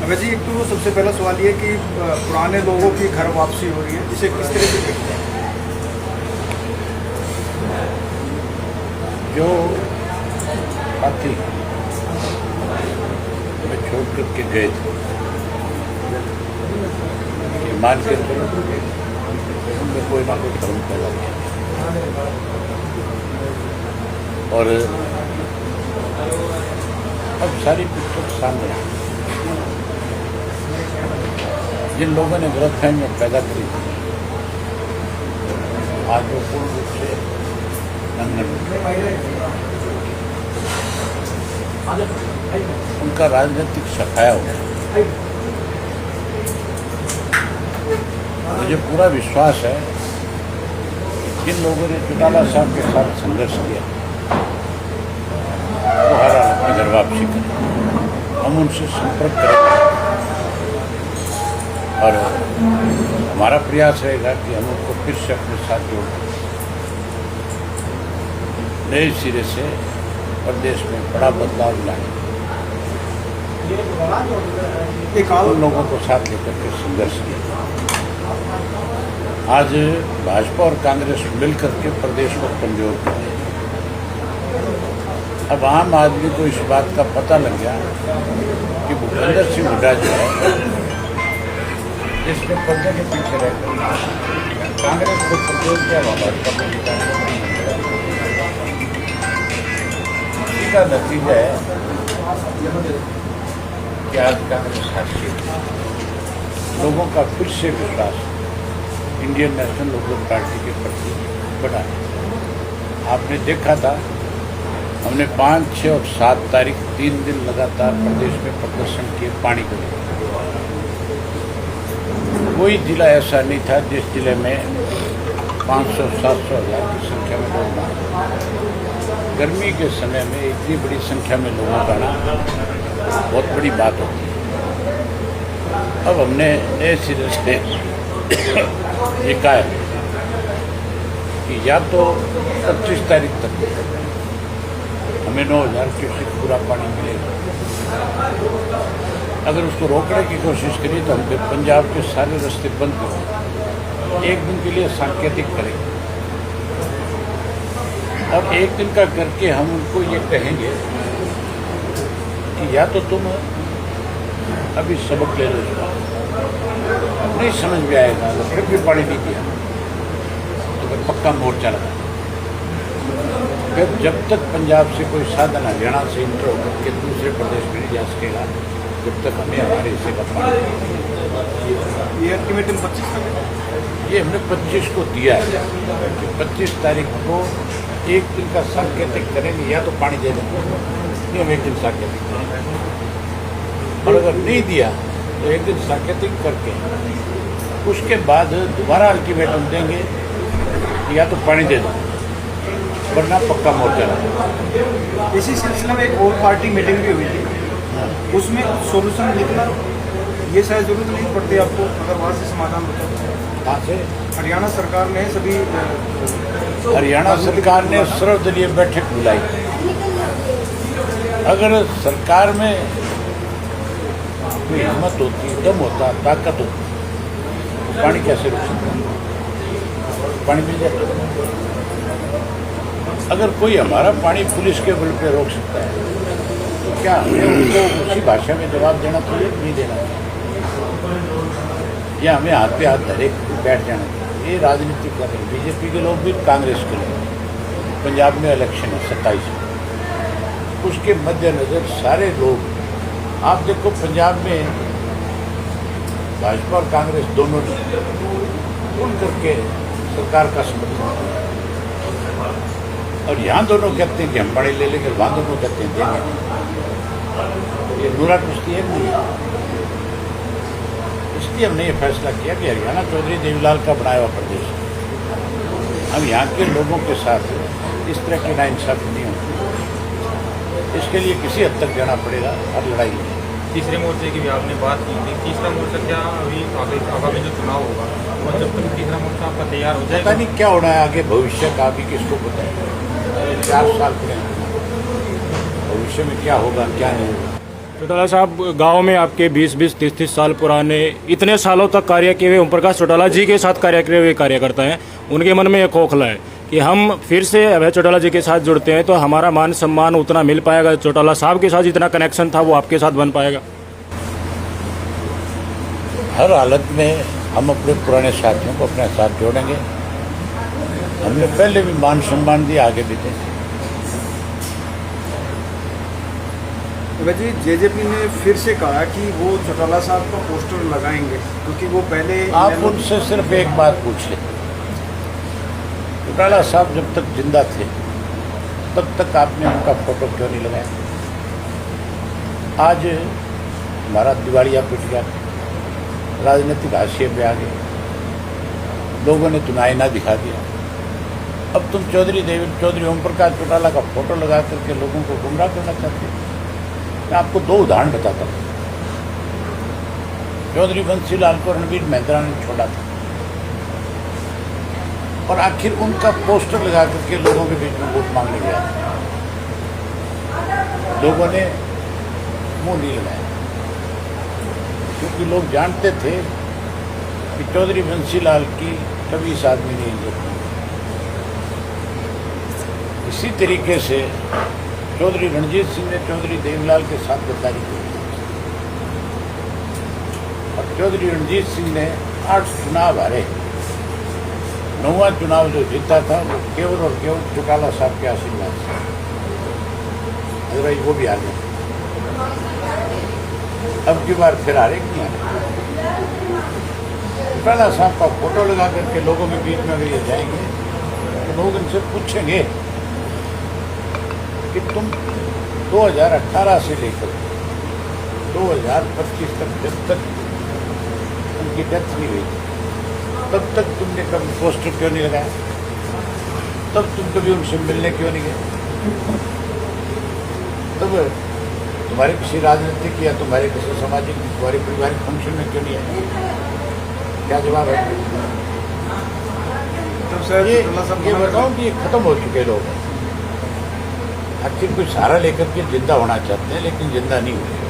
वैसे एक तो सबसे पहला सवाल ये कि पुराने लोगों की घर वापसी हो रही है, इसे किस तरह से देखते हैं? जो साथी हमें छोड़ करके गए थे, ये मान के चलो उनमें कोई ना कोई धर्म पैदा किया और अब सारी पिक्चर सामने आ। जिन लोगों ने गलतफहमियां पैदा करी थी, आज वो पूर्ण रूप से उनका राजनीतिक सफाया हो। मुझे पूरा विश्वास है जिन लोगों ने चौटाला साहब के साथ संघर्ष किया वो हर हालत में घर वापसी करें। हम उनसे संपर्क करेंगे और हमारा प्रयास रहेगा कि हम उनको फिर से अपने साथ जोड़ नए सिरे से प्रदेश में बड़ा बदलाव लाए, उन लोगों को साथ लेकर के संघर्ष किया। आज भाजपा और कांग्रेस मिलकर के प्रदेश को कमजोर कर रहे हैं। अब आम आदमी को इस बात का पता लग गया कि भूपेंद्र सिंह हुड्डा जो है जिसने पर्दे के पीछे रहकर कांग्रेस को प्रदेश किया, भाजपा को का नतीजा है कि आज कांग्रेस हाशिए लोगों का फिर से विश्वास इंडियन नेशनल लोकदल पार्टी के प्रति बढ़ा है। आपने देखा था हमने 5, 6 और 7 तारीख 3 दिन लगातार प्रदेश में प्रदर्शन किए पानी को लेकर। कोई जिला ऐसा नहीं था जिस जिले में 500, 700 हज़ार की संख्या में लोग आए। गर्मी के समय में इतनी बड़ी संख्या में लोगों का आना बहुत बड़ी बात होती है। अब हमने नए सिरे से ये कहा है कि या तो 25 तारीख तक हमें 9,000 क्यूसेक पूरा पानी मिलेगा। अगर उसको रोकने की कोशिश करिए तो हम फिर पंजाब के सारे रास्ते बंद करेंगे, एक दिन के लिए सांकेतिक करेंगे और एक दिन का करके हम उनको ये कहेंगे कि या तो तुम अभी सबक ले लो, नहीं समझ में आएगा तो फिर भी पानी नहीं किया तो फिर पक्का मोर्चा लगा। फिर जब तक पंजाब से कोई साधन हरियाणा से इंटर होकर के दूसरे प्रदेश में नहीं जा सकेगा जब तक हमें हमारे हिस्से का पानी। ये अल्टीमेटम 25 का ये हमने 25 को दिया है कि 25 तारीख को एक दिन का सांकेतिक करेंगे, या तो पानी दे देंगे, नहीं हम एक दिन सांकेतिक करेंगे और अगर नहीं दिया तो एक दिन सांकेतिक करके उसके बाद दोबारा अल्टीमेटम देंगे कि या तो पानी दे दो वरना पक्का मोर्चा लगा। इसी सिलसिले में एक और पार्टी मीटिंग भी हुई थी, उसमें सोल्यूशन निकला। ये शायद जरूरत नहीं पड़ती आपको अगर वहाँ से समाधान होता है। कहाँ से? हरियाणा सरकार ने सभी हरियाणा सरकार ने सर्वदलीय बैठक बुलाई। अगर सरकार में कोई हिम्मत होती, दम होता, ताकत होती तो पानी कैसे रोक सकता? पानी मिल जाता। अगर कोई हमारा पानी पुलिस के बल पे रोक सकता है तो क्या हमें उनको उसी भाषा में जवाब देना चाहिए, नहीं देना चाहिए, या हमें हाथ पे हाथ धरे बैठ जाना चाहिए? ये राजनीति कर रहे हैं बीजेपी के लोग भी, कांग्रेस के लोग। पंजाब में इलेक्शन है 27 में, उसके मद्देनजर सारे लोग, आप देखो पंजाब में भाजपा और कांग्रेस दोनों ने खुल करके सरकार का समर्थन किया और यहाँ दोनों कहते हैं कि हम पानी ले लेंगे, वहाँ दोनों कहते हैं देंगे। ये नूरा कुश्ती है नहीं। इसलिए हमने ये फैसला किया कि हरियाणा चौधरी देवीलाल का बनाया हुआ प्रदेश है, हम यहाँ के लोगों के साथ इस तरह की नाइंसाफी नहीं होती। इसके लिए किसी हद तक जाना पड़ेगा, हर लड़ाई में। तीसरे मोर्चे की भी आपने बात की थी, तीसरा मोर्चा क्या अभी आगामी जो चुनाव होगा और जब तक तीसरा मोर्चा आपका तैयार हो जाएगा? पता नहीं क्या होना है आगे, भविष्य का अभी किसको पता है। 4 साल पड़े, भविष्य में क्या होगा क्या नहीं होगा। चौटाला साहब गांव में आपके 20-20, 30-30 साल पुराने इतने सालों तक कार्य किए हुए ओम प्रकाश चौटाला जी के साथ कार्य किए हुए कार्यकर्ता हैं। उनके मन में एक खोखला है कि हम फिर से अभय चौटाला जी के साथ जुड़ते हैं तो हमारा मान सम्मान उतना मिल पाएगा, चौटाला साहब के साथ जितना कनेक्शन था वो आपके साथ बन पाएगा? हर हालत में हम अपने पुराने साथियों को अपने साथ जोड़ेंगे। हमने पहले भी मान सम्मान दिया, आगे भी दें। जी जेजेपी ने फिर से कहा कि वो चौटाला साहब का पोस्टर लगाएंगे, क्योंकि वो पहले आप उनसे सिर्फ एक बात पूछ लें, चौटाला साहब जब तक जिंदा थे तब तक आपने उनका फोटो क्यों नहीं लगाया? आज हमारा दिवालिया पिट गया, राजनीतिक हाशिए पे आ गए, लोगों ने तुम्हें आईना दिखा दिया। अब तुम चौधरी ओम प्रकाश चौटाला का फोटो लगा करके लोगों को गुमराह करना चाहते हो। मैं आपको 2 उदाहरण बताता हूँ। चौधरी बंसीलाल को रणवीर मेहंद्रा ने छोड़ा था और आखिर उनका पोस्टर लगा करके लोगों के बीच में वोट मांगने गया। लोगों ने मुंह नहीं लगाया, क्योंकि लोग जानते थे कि चौधरी बंसीलाल की कभी इस आदमी ने इज्जत की। इसी तरीके से चौधरी रणजीत सिंह ने चौधरी देवलाल के साथ गद्दारी की और चौधरी रणजीत सिंह ने 8 चुनाव हारे। 9वां चुनाव जो जीता था वो केवल और केवल चौटाला साहब के आशीर्वाद से, अदरवाइज वो भी हारे। अब की बार फिर हारे नहीं हारे। चौटाला साहब का फोटो लगा करके लोगों के बीच में अगर ये जाएंगे तो लोग इनसे पूछेंगे कि तुम 2018 से लेकर 2025 तक, जब तक उनकी डेथ नहीं हुई तब तक तुमने कभी पोस्टर क्यों नहीं लगाया? तब तुम कभी उनसे मिलने क्यों नहीं गए? तब तुम्हारे किसी राजनीतिक या तुम्हारे किसी सामाजिक, तुम्हारे पारिवारिक फंक्शन में क्यों नहीं आए? क्या जवाब है? तब सर ये बताओ कि ये खत्म हो चुके लोग। आखिर कोई सहारा लेकर के जिंदा होना चाहते हैं, लेकिन जिंदा नहीं हुए।